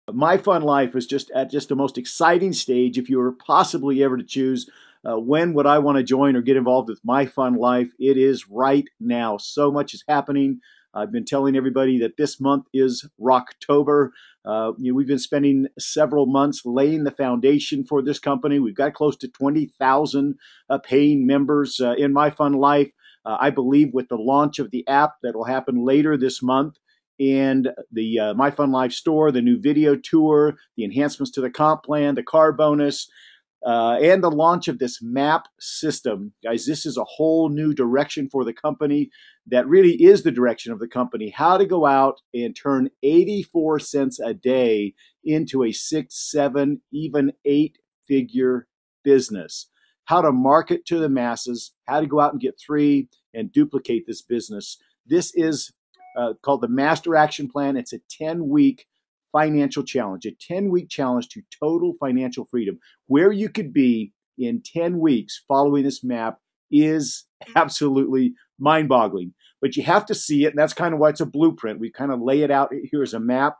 MyFunLife is just at the most exciting stage. If you were possibly ever to choose when would I want to join or get involved with MyFunLife, it is right now. So much is happening. I've been telling everybody that this month is Rocktober. We've been spending several months laying the foundation for this company. We've got close to 20,000 paying members in MyFunLife. I believe with the launch of the app that will happen later this month, and the MyFunLife store, the new video tour, the enhancements to the comp plan, the car bonus, and the launch of this map system. Guys, this is a whole new direction for the company that really is the direction of the company. How to go out and turn 84 cents a day into a 6, 7, even 8-figure business. How to market to the masses, how to go out and get 3 and duplicate this business. This is called the Master Action Plan. It's a 10-week financial challenge, a 10-week challenge to total financial freedom. Where you could be in 10 weeks following this map is absolutely mind-boggling. But you have to see it, and that's kind of why it's a blueprint. We kind of lay it out here as a map.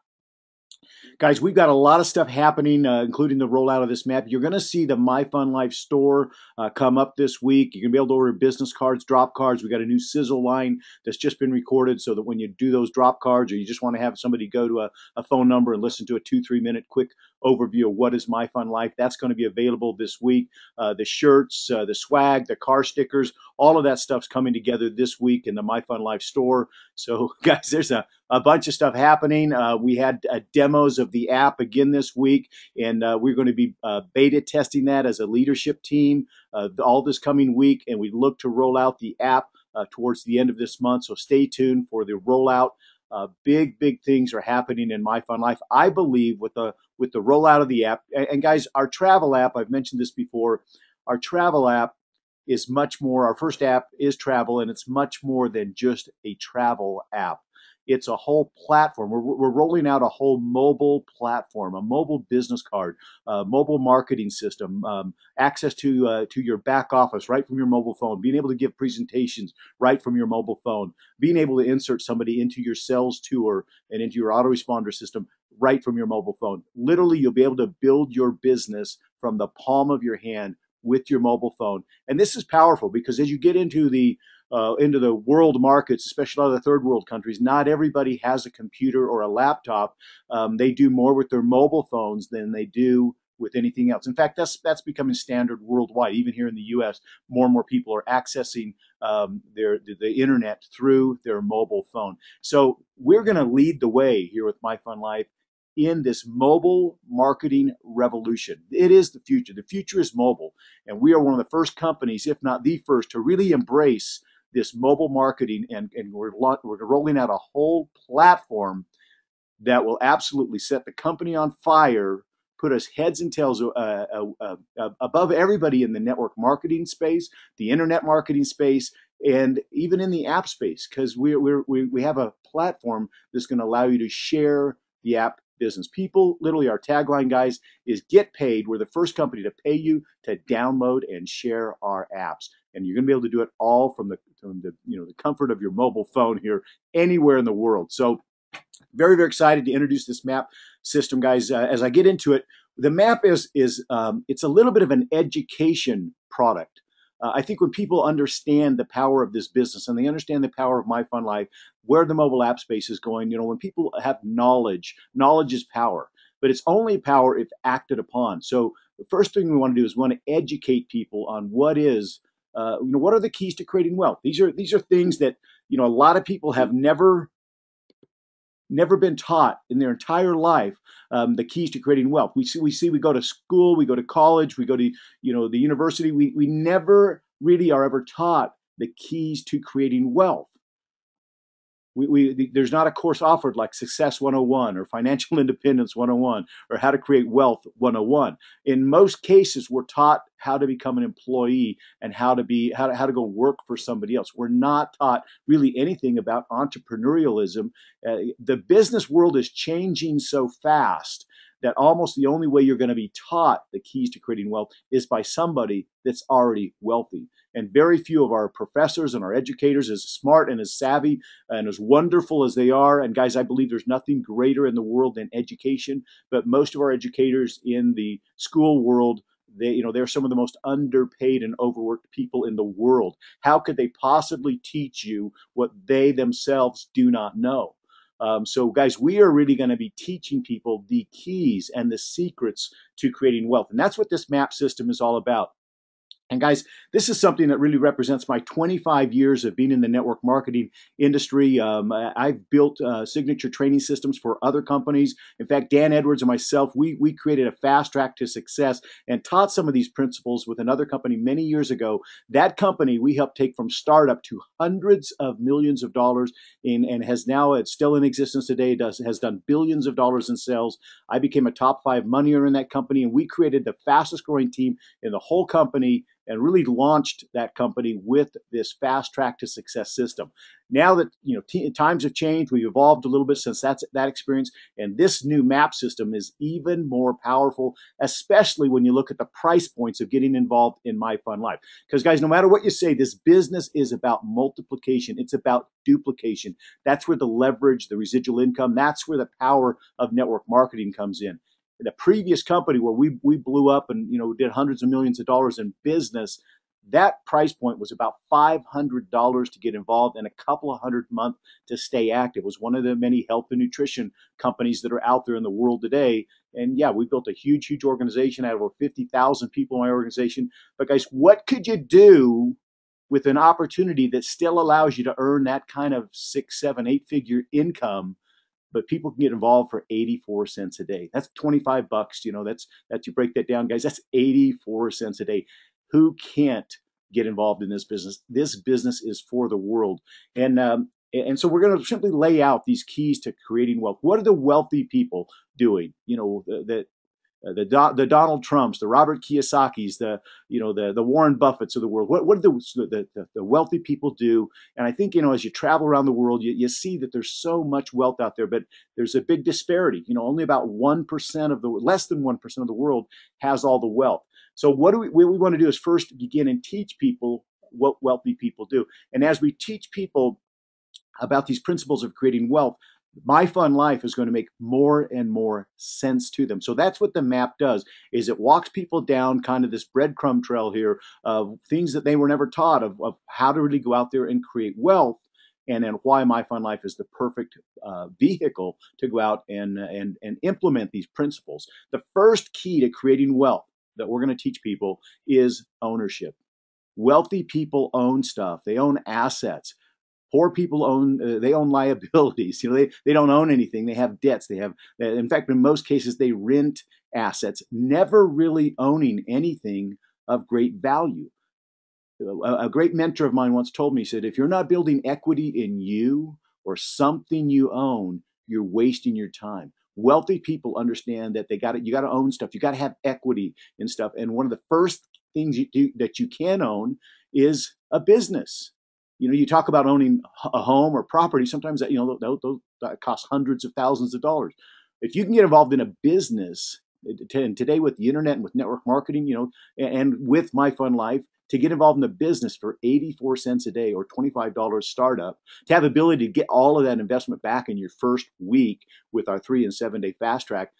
Guys, we've got a lot of stuff happening, including the rollout of this map. You're going to see the MyFunLife store come up this week. You're going to be able to order business cards, drop cards. We've got a new sizzle line that's just been recorded so that when you do those drop cards or you just want to have somebody go to a phone number and listen to a 2-3 minute quick overview of what is MyFunLife, that's going to be available this week. The shirts, the swag, the car stickers, all of that stuff's coming together this week in the MyFunLife store. So, guys, there's a bunch of stuff happening. We had demos of the app again this week, and we're going to be beta testing that as a leadership team all this coming week, and we look to roll out the app towards the end of this month. So stay tuned for the rollout. Big things are happening in MyFunLife. I believe with the rollout of the app, and guys, our travel app, I've mentioned this before, our travel app is much more, our first app is travel, and it's much more than just a travel app. It's a whole platform. We're rolling out a whole mobile platform, a mobile business card, mobile marketing system, access to your back office right from your mobile phone, being able to give presentations right from your mobile phone, being able to insert somebody into your sales tour and into your autoresponder system right from your mobile phone. Literally, you'll be able to build your business from the palm of your hand with your mobile phone. And this is powerful because as you get into the world markets, especially a lot of the third world countries, not everybody has a computer or a laptop. They do more with their mobile phones than they do with anything else. In fact, that's becoming standard worldwide. Even here in the U.S., more and more people are accessing the internet through their mobile phone. So we're going to lead the way here with MyFunLife in this mobile marketing revolution. It is the future. The future is mobile. And we are one of the first companies, if not the first, to really embrace this mobile marketing. And we're rolling out a whole platform that will absolutely set the company on fire, put us heads and tails above everybody in the network marketing space, the internet marketing space, and even in the app space, because we have a platform that's going to allow you to share the app business. People, literally our tagline, guys, is get paid. We're the first company to pay you to download and share our apps. And you're going to be able to do it all from the comfort of your mobile phone here, anywhere in the world. So very excited to introduce this map system, guys. As I get into it, the map is it's a little bit of an education product. I think when people understand the power of this business and they understand the power of MyFunLife, where the mobile app space is going, when people have knowledge is power, but it's only power if acted upon. So the first thing we want to do is we want to educate people on what are the keys to creating wealth. These are things that a lot of people have never been taught in their entire life. The keys to creating wealth. We go to school, we go to college, we go to the university. We never really are ever taught the keys to creating wealth. There's not a course offered like Success 101 or Financial Independence 101 or How to Create Wealth 101. In most cases, we're taught how to become an employee and how to go work for somebody else. We're not taught really anything about entrepreneurialism. The business world is changing so fast that almost the only way you're going to be taught the keys to creating wealth is by somebody that's already wealthy. And very few of our professors and our educators, as smart and as savvy and as wonderful as they are, and guys, I believe there's nothing greater in the world than education, but most of our educators in the school world, they're some of the most underpaid and overworked people in the world. How could they possibly teach you what they themselves do not know? So, guys, we are really going to be teaching people the keys and the secrets to creating wealth. And that's what this MAP system is all about. And guys, this is something that really represents my 25 years of being in the network marketing industry. I've built signature training systems for other companies. In fact, Dan Edwards and myself, we created a fast track to success and taught some of these principles with another company many years ago. That company we helped take from startup to hundreds of millions of dollars and has now, it's still in existence today, has done billions of dollars in sales. I became a top 5 money earner in that company, and we created the fastest growing team in the whole company and really launched that company with this fast track to success system. Now that times have changed, we've evolved a little bit since that experience, and this new MAP system is even more powerful, especially when you look at the price points of getting involved in MyFunLife. Because guys, no matter what you say, this business is about multiplication. It's about duplication. That's where the leverage, the residual income, that's where the power of network marketing comes in. The previous company where we blew up and did hundreds of millions of dollars in business, that price point was about $500 to get involved and a couple of hundred a month to stay active. It was one of the many health and nutrition companies that are out there in the world today. And yeah, we built a huge organization. I have over 50,000 people in my organization. But guys, what could you do with an opportunity that still allows you to earn that kind of 6, 7, 8-figure income, but people can get involved for 84 cents a day? That's 25 bucks. That's you break that down, guys. That's 84 cents a day. Who can't get involved in this business? This business is for the world. And so we're going to simply lay out these keys to creating wealth. What are the wealthy people doing? The Donald Trumps, the Robert Kiyosaki's, the Warren Buffetts of the world. What do the wealthy people do? And I think as you travel around the world, you see that there's so much wealth out there, but there's a big disparity. Only about 1% of less than 1% of the world has all the wealth. So what we want to do is first begin and teach people what wealthy people do. And as we teach people about these principles of creating wealth, MyFunLife is going to make more and more sense to them. So that's what the map does, is it walks people down kind of this breadcrumb trail here of things that they were never taught of how to really go out there and create wealth, and then why MyFunLife is the perfect vehicle to go out and implement these principles. The first key to creating wealth that we're going to teach people is ownership. Wealthy people own stuff. They own assets. Poor people they own liabilities. They don't own anything. They have debts. In fact, in most cases, they rent assets, never really owning anything of great value. A great mentor of mine once told me, he said, if you're not building equity in you or something you own, you're wasting your time. Wealthy people understand that you got to own stuff. You got to have equity in stuff. And one of the first things that you can own is a business. You talk about owning a home or property. Sometimes that costs hundreds of thousands of dollars. If you can get involved in a business, and today with the internet and with network marketing, and with MyFunLife, to get involved in a business for 84 cents a day or $25 startup, to have the ability to get all of that investment back in your first week with our 3 and 7 day fast track,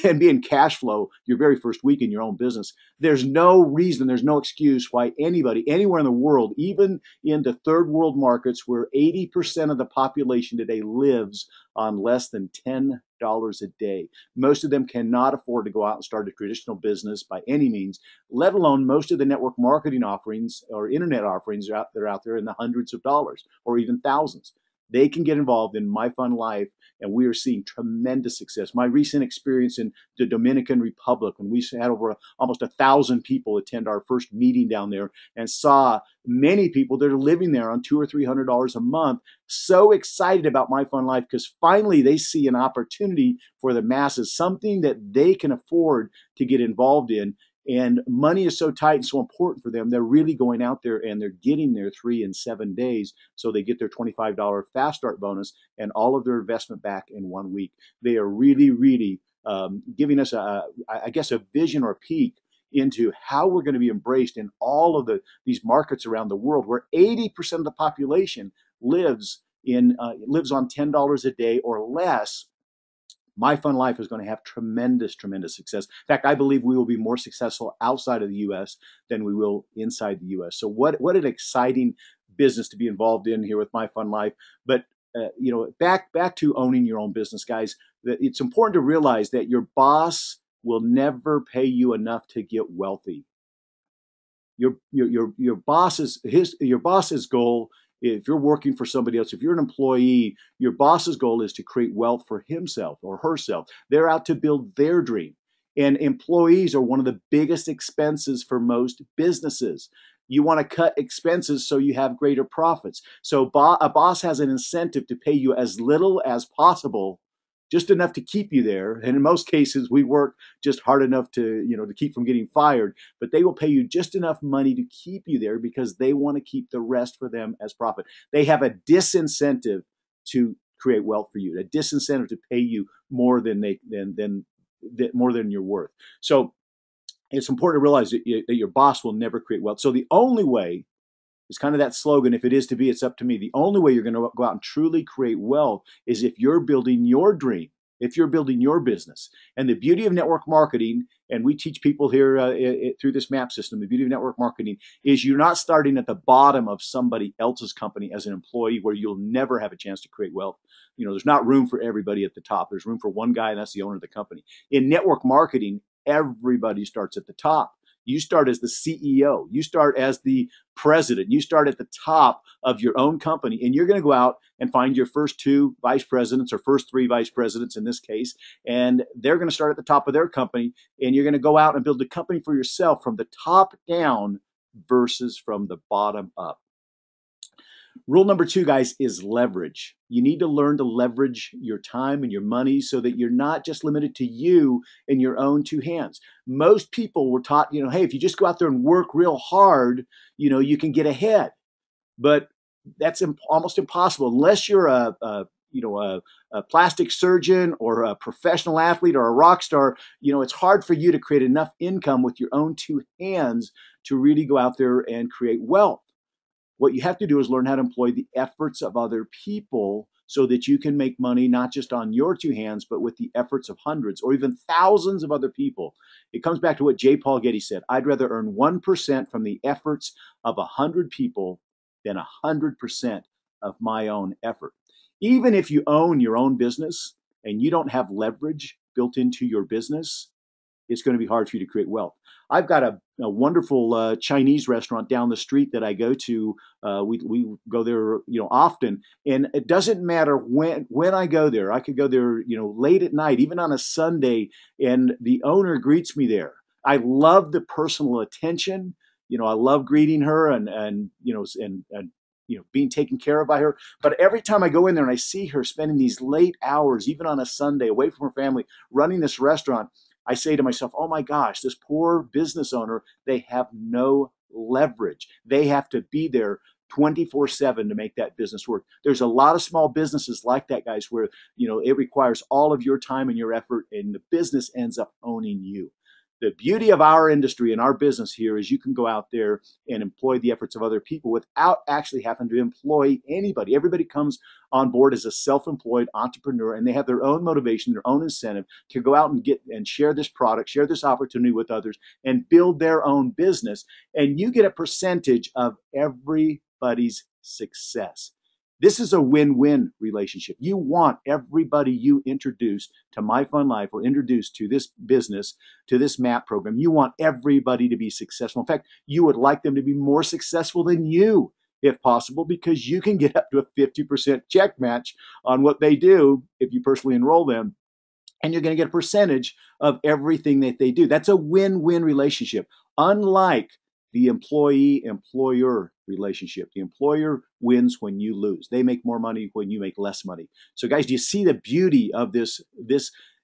and be in cash flow your very first week in your own business. There's no reason, there's no excuse why anybody, anywhere in the world, even in the third world markets where 80% of the population today lives on less than $10 a day. Most of them cannot afford to go out and start a traditional business by any means, let alone most of the network marketing offerings or internet offerings that are out there in the hundreds of dollars or even thousands. They can get involved in MyFunLife, and we are seeing tremendous success. My recent experience in the Dominican Republic, when we had over almost 1,000 people attend our first meeting down there, and saw many people that are living there on $200 or $300 a month, so excited about MyFunLife because finally they see an opportunity for the masses, something that they can afford to get involved in. And money is so tight and so important for them. They're really going out there and they're getting their 3 and 7 days. So they get their $25 fast start bonus and all of their investment back in 1 week. They are really, really giving us a vision or a peek into how we're going to be embraced in all of these markets around the world, where 80% of the population lives on $10 a day or less. MyFunLife is going to have tremendous, tremendous success. In fact, I believe we will be more successful outside of the U.S. than we will inside the U.S. So what an exciting business to be involved in here with MyFunLife. But back to owning your own business, guys. It's important to realize that your boss will never pay you enough to get wealthy. Your boss's goal, if you're working for somebody else, if you're an employee, your boss's goal is to create wealth for himself or herself. They're out to build their dream. And employees are one of the biggest expenses for most businesses. You want to cut expenses so you have greater profits. So a boss has an incentive to pay you as little as possible, just enough to keep you there. And in most cases, we work just hard enough to keep from getting fired, but they will pay you just enough money to keep you there because they want to keep the rest for them as profit. They have a disincentive to create wealth for you, a disincentive to pay you more than more than you're worth. So it's important to realize that your boss will never create wealth. So the only way, it's kind of that slogan, if it is to be, it's up to me. The only way you're going to go out and truly create wealth is if you're building your dream, if you're building your business. And the beauty of network marketing, and we teach people here through this map system, the beauty of network marketing is you're not starting at the bottom of somebody else's company as an employee where you'll never have a chance to create wealth. There's not room for everybody at the top. There's room for one guy, and that's the owner of the company. In network marketing, everybody starts at the top. You start as the CEO. You start as the president. You start at the top of your own company, and you're going to go out and find your first 2 vice presidents or first 3 vice presidents in this case, and they're going to start at the top of their company, and you're going to go out and build a company for yourself from the top down versus from the bottom up. Rule number 2, guys, is leverage. You need to learn to leverage your time and your money so that you're not just limited to you in your own 2 hands. Most people were taught, hey, if you just go out there and work real hard, you can get ahead. But that's almost impossible unless you're a plastic surgeon or a professional athlete or a rock star. It's hard for you to create enough income with your own 2 hands to really go out there and create wealth. What you have to do is learn how to employ the efforts of other people so that you can make money not just on your 2 hands, but with the efforts of hundreds or even thousands of other people. It comes back to what J. Paul Getty said: I'd rather earn 1% from the efforts of 100 people than 100% of my own effort. Even if you own your own business and you don't have leverage built into your business, it's going to be hard for you to create wealth. I've got a wonderful Chinese restaurant down the street that I go to. We go there, often, and it doesn't matter when I go there. I could go there, late at night, even on a Sunday, and the owner greets me there. I love the personal attention. I love greeting her and being taken care of by her. But every time I go in there and I see her spending these late hours, even on a Sunday, away from her family, running this restaurant, I say to myself, oh my gosh, this poor business owner, they have no leverage. They have to be there 24/7 to make that business work. There's a lot of small businesses like that, guys, where it requires all of your time and your effort, and the business ends up owning you. The beauty of our industry and our business here is you can go out there and employ the efforts of other people without actually having to employ anybody. Everybody comes on board as a self-employed entrepreneur, and they have their own motivation, their own incentive to go out and get and share this product, share this opportunity with others, and build their own business. And you get a percentage of everybody's success. This is a win-win relationship. You want everybody you introduce to MyFunLife or introduce to this business, to this MAP program, you want everybody to be successful. In fact, you would like them to be more successful than you, if possible, because you can get up to a 50% check match on what they do if you personally enroll them. And you're going to get a percentage of everything that they do. That's a win-win relationship. Unlike the employee-employer relationship. The employer wins when you lose. They make more money when you make less money. So guys, do you see the beauty of this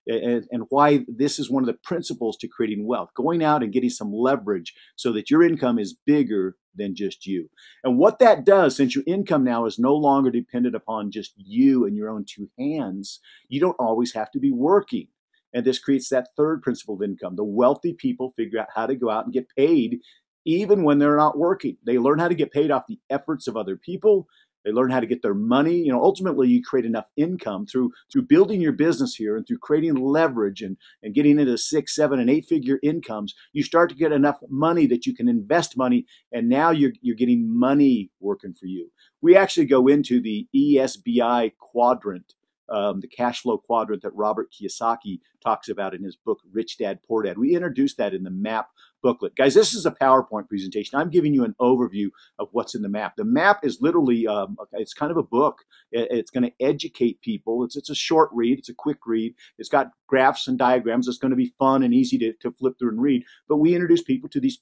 and why this is one of the principles to creating wealth? Going out and getting some leverage so that your income is bigger than just you. And what that does, since your income now is no longer dependent upon just you and your own 2 hands, you don't always have to be working. And this creates that third principle of income. The wealthy people figure out how to go out and get paid even when they're not working. They learn how to get paid off the efforts of other people. They learn how to get their money. Ultimately, you create enough income through building your business here and through creating leverage and getting into 6, 7, and 8-figure incomes. You start to get enough money that you can invest money, and now you're getting money working for you. We actually go into the ESBI quadrant, the cash flow quadrant that Robert Kiyosaki talks about in his book, Rich Dad, Poor Dad. We introduced that in the MAP booklet. Guys, this is a PowerPoint presentation. I'm giving you an overview of what's in the map. The map is literally, it's kind of a book. It's going to educate people. It's a short read. It's a quick read. It's got graphs and diagrams. It's going to be fun and easy to flip through and read. But we introduce people to these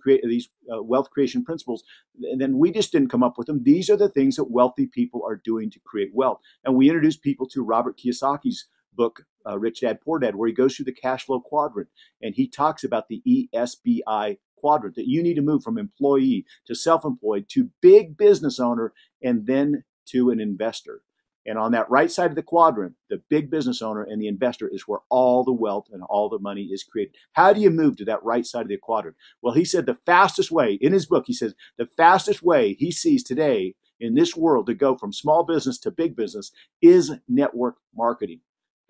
wealth creation principles. And then we just didn't come up with them. These are the things that wealthy people are doing to create wealth. And we introduce people to Robert Kiyosaki's book, Rich Dad, Poor Dad, where he goes through the cash flow quadrant. And he talks about the ESBI quadrant, that you need to move from employee to self-employed to big business owner and then to an investor. And on that right side of the quadrant, the big business owner and the investor is where all the wealth and all the money is created. How do you move to that right side of the quadrant? Well, he said the fastest way, in his book, he says the fastest way he sees today in this world to go from small business to big business is network marketing,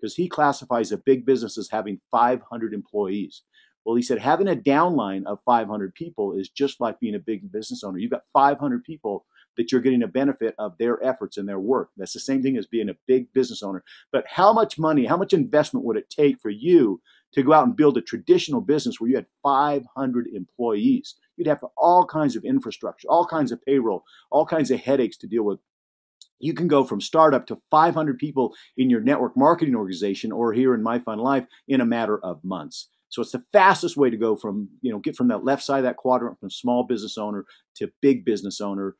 because he classifies a big business as having 500 employees. Well, he said having a downline of 500 people is just like being a big business owner. You've got 500 people that you're getting a benefit of their efforts and their work. That's the same thing as being a big business owner. But how much money, how much investment would it take for you to go out and build a traditional business where you had 500 employees? You'd have all kinds of infrastructure, all kinds of payroll, all kinds of headaches to deal with. You can go from startup to 500 people in your network marketing organization, or here in MyFunLife, in a matter of months. So it's the fastest way to go from, get from that left side of that quadrant, from small business owner to big business owner,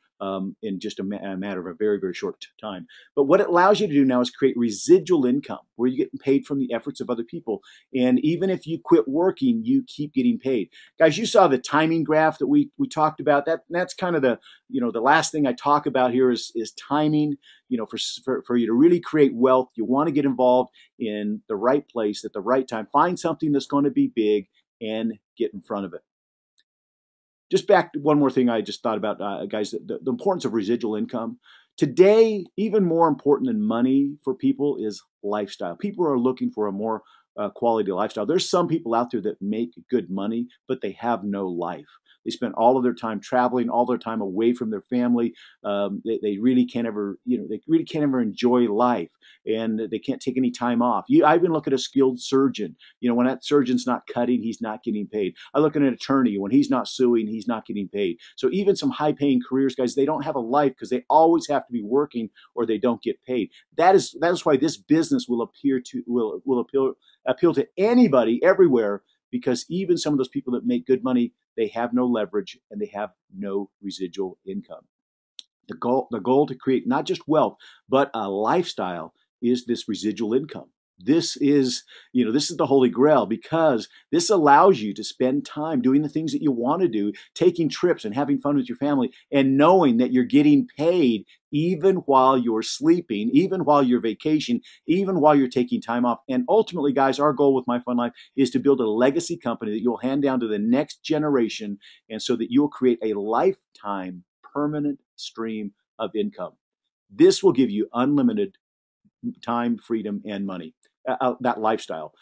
in just a matter of a very, very short time. But what it allows you to do now is create residual income, where you're getting paid from the efforts of other people. And even if you quit working, you keep getting paid. Guys, you saw the timing graph that we talked about. That's kind of the last thing I talk about here is timing. For you to really create wealth, you want to get involved in the right place at the right time. Find something that's going to be big and get in front of it. Just back to one more thing I just thought about, guys, the importance of residual income. Today, even more important than money for people is lifestyle. People are looking for a more quality lifestyle. There's some people out there that make good money, but they have no life. They spend all of their time traveling, all their time away from their family. They really can't ever, enjoy life, and they can't take any time off. I even look at a skilled surgeon. When that surgeon's not cutting, he's not getting paid. I look at an attorney. When he's not suing, he's not getting paid. So even some high-paying careers, guys, they don't have a life because they always have to be working or they don't get paid. That is why this business will appeal to anybody everywhere, because even some of those people that make good money, they have no leverage and they have no residual income. The goal to create not just wealth, but a lifestyle is this residual income. This is the holy grail, because this allows you to spend time doing the things that you want to do, taking trips and having fun with your family, and knowing that you're getting paid even while you're sleeping, even while you're vacation, even while you're taking time off. And ultimately, guys, our goal with MyFunLife is to build a legacy company that you'll hand down to the next generation, and so that you'll create a lifetime permanent stream of income. This will give you unlimited time, freedom, and money. That lifestyle.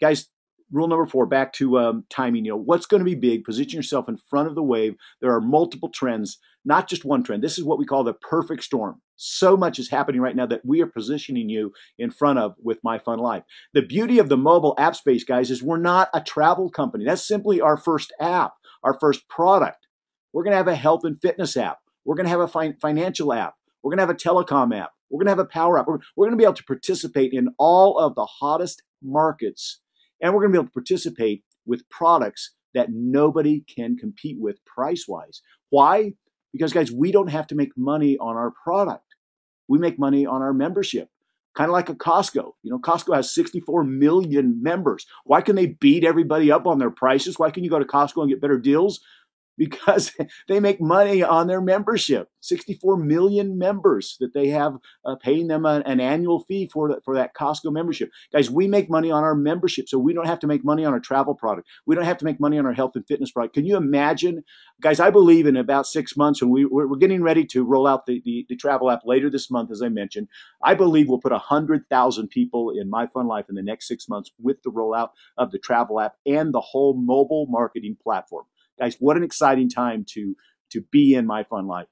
Guys, rule number 4, back to timing. What's going to be big? Position yourself in front of the wave. There are multiple trends, not just one trend. This is what we call the perfect storm. So much is happening right now that we are positioning you in front of with MyFunLife. The beauty of the mobile app space, guys, is we're not a travel company. That's simply our first app, our first product. We're going to have a health and fitness app. We're going to have a financial app. We're going to have a telecom app. We're going to have a power app. We're going to be able to participate in all of the hottest markets, and we're going to be able to participate with products that nobody can compete with price-wise. Why? Because, guys, we don't have to make money on our product. We make money on our membership, kind of like a Costco. Costco has 64 million members. Why can they beat everybody up on their prices? Why can you go to Costco and get better deals? because they make money on their membership. 64 million members that they have paying them an annual fee for that Costco membership. Guys, we make money on our membership, so we don't have to make money on our travel product. We don't have to make money on our health and fitness product. Can you imagine? Guys, I believe in about 6 months, when we're getting ready to roll out the travel app later this month, as I mentioned, I believe we'll put 100,000 people in MyFunLife in the next 6 months with the rollout of the travel app and the whole mobile marketing platform. Guys, what an exciting time to be in MyFunLife.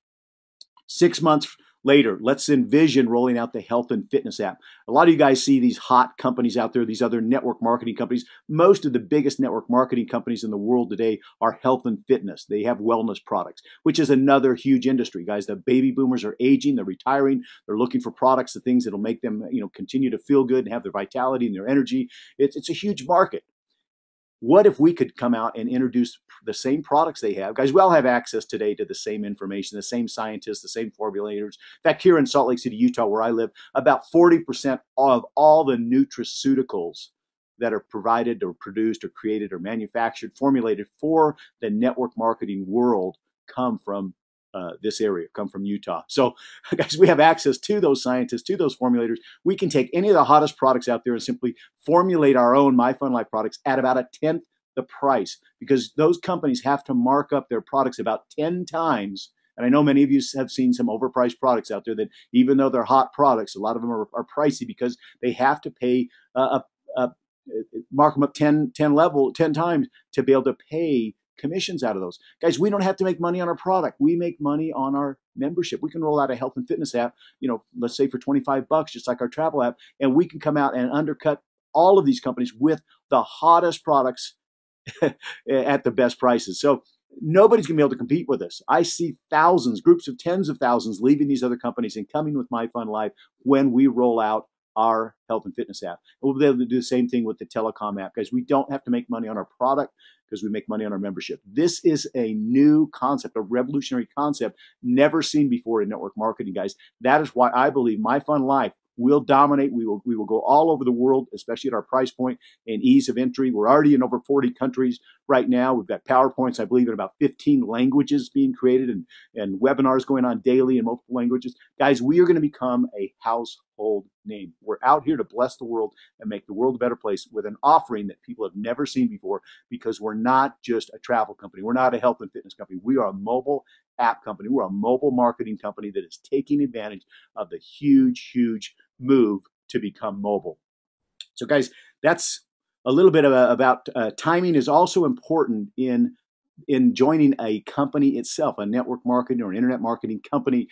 6 months later, let's envision rolling out the health and fitness app. A lot of you guys see these hot companies out there, these other network marketing companies. Most of the biggest network marketing companies in the world today are health and fitness. They have wellness products, which is another huge industry. Guys, the baby boomers are aging, they're retiring, they're looking for products, the things that'll make them, continue to feel good and have their vitality and their energy. It's a huge market. What if we could come out and introduce the same products they have? Guys, we all have access today to the same information, the same scientists, the same formulators. In fact, here in Salt Lake City, Utah, where I live, about 40% of all the nutraceuticals that are provided or produced or created or manufactured, formulated for the network marketing world come from this area, come from Utah. So, guys, we have access to those scientists, to those formulators. We can take any of the hottest products out there and simply formulate our own MyFunLife products at about a tenth the price, because those companies have to mark up their products about 10 times. And I know many of you have seen some overpriced products out there that, even though they're hot products, a lot of them are pricey because they have to pay mark them up 10 times to be able to pay commissions out of those. Guys, we don't have to make money on our product. We make money on our membership. We can roll out a health and fitness app, let's say for $25, just like our travel app, and we can come out and undercut all of these companies with the hottest products at the best prices. So nobody's going to be able to compete with us. I see thousands, groups of tens of thousands leaving these other companies and coming with MyFunLife when we roll out our health and fitness app. And we'll be able to do the same thing with the telecom app, guys. We don't have to make money on our product because we make money on our membership. This is a new concept, a revolutionary concept never seen before in network marketing, guys. That is why I believe MyFunLife will dominate. We will go all over the world, especially at our price point and ease of entry. We're already in over 40 countries right now. We've got PowerPoints, I believe, in about 15 languages being created, and webinars going on daily in multiple languages. Guys, we are going to become a household name. We're out here to bless the world and make the world a better place with an offering that people have never seen before, because we're not just a travel company. We're not a health and fitness company. We are a mobile app company. We're a mobile marketing company that is taking advantage of the huge move to become mobile. So, guys, that's a little bit about timing is also important in joining a company itself, a network marketing or an internet marketing company.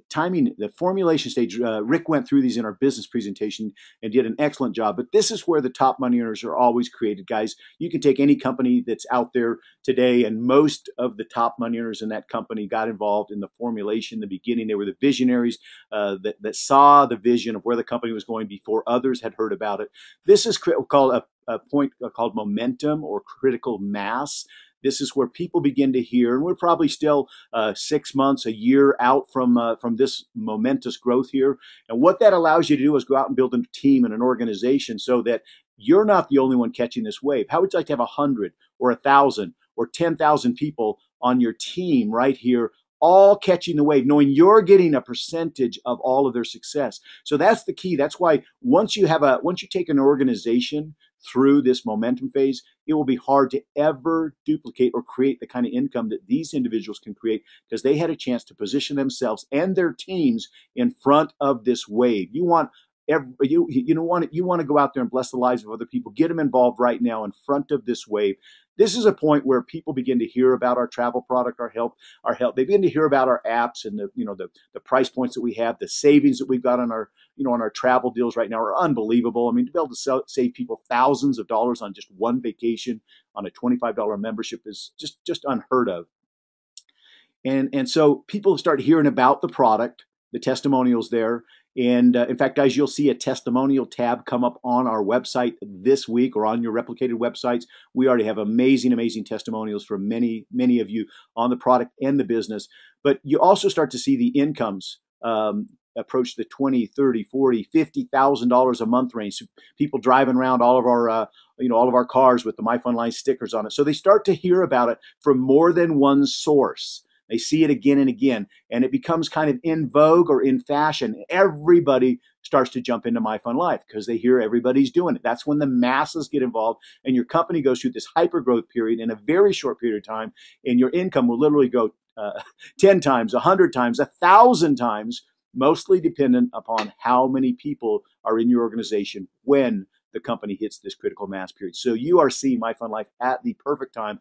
Timing, the formulation stage, Rick went through these in our business presentation and did an excellent job. But this is where the top money earners are always created, guys. You can take any company that's out there today, and most of the top money earners in that company got involved in the formulation in the beginning. They were the visionaries that saw the vision of where the company was going before others had heard about it. This is called a point called momentum or critical mass. This is where people begin to hear, and we're probably still 6 months, a year out from this momentous growth here. And what that allows you to do is go out and build a team and an organization so that you're not the only one catching this wave. How would you like to have 100 or 1,000 or 10,000 people on your team right here, all catching the wave, knowing you're getting a percentage of all of their success? So that's the key. That's why once you take an organization through this momentum phase, it will be hard to ever duplicate or create the kind of income that these individuals can create, because they had a chance to position themselves and their teams in front of this wave. You want to go out there and bless the lives of other people. Get them involved right now in front of this wave. This is a point where people begin to hear about our travel product, our health. They begin to hear about our apps and the price points that we have, the savings that we've got on our travel deals right now are unbelievable. I mean, to be able to save people thousands of dollars on just one vacation on a $25 membership is just unheard of. And so people start hearing about the product, the testimonials there. And in fact, guys, you'll see a testimonial tab come up on our website this week, or on your replicated websites. We already have amazing testimonials from many of you on the product and the business. But you also start to see the incomes approach the 20, 30, 40, $50,000 a month range. So people driving around all of our all of our cars with the MyFunLife stickers on it. So they start to hear about it from more than one source. They see it again and again, and it becomes kind of in vogue or in fashion. Everybody starts to jump into MyFunLife because they hear everybody's doing it. That's when the masses get involved, and your company goes through this hyper growth period in a very short period of time, and your income will literally go 10 times, 100 times, 1,000 times, mostly dependent upon how many people are in your organization when the company hits this critical mass period. So you are seeing MyFunLife at the perfect time.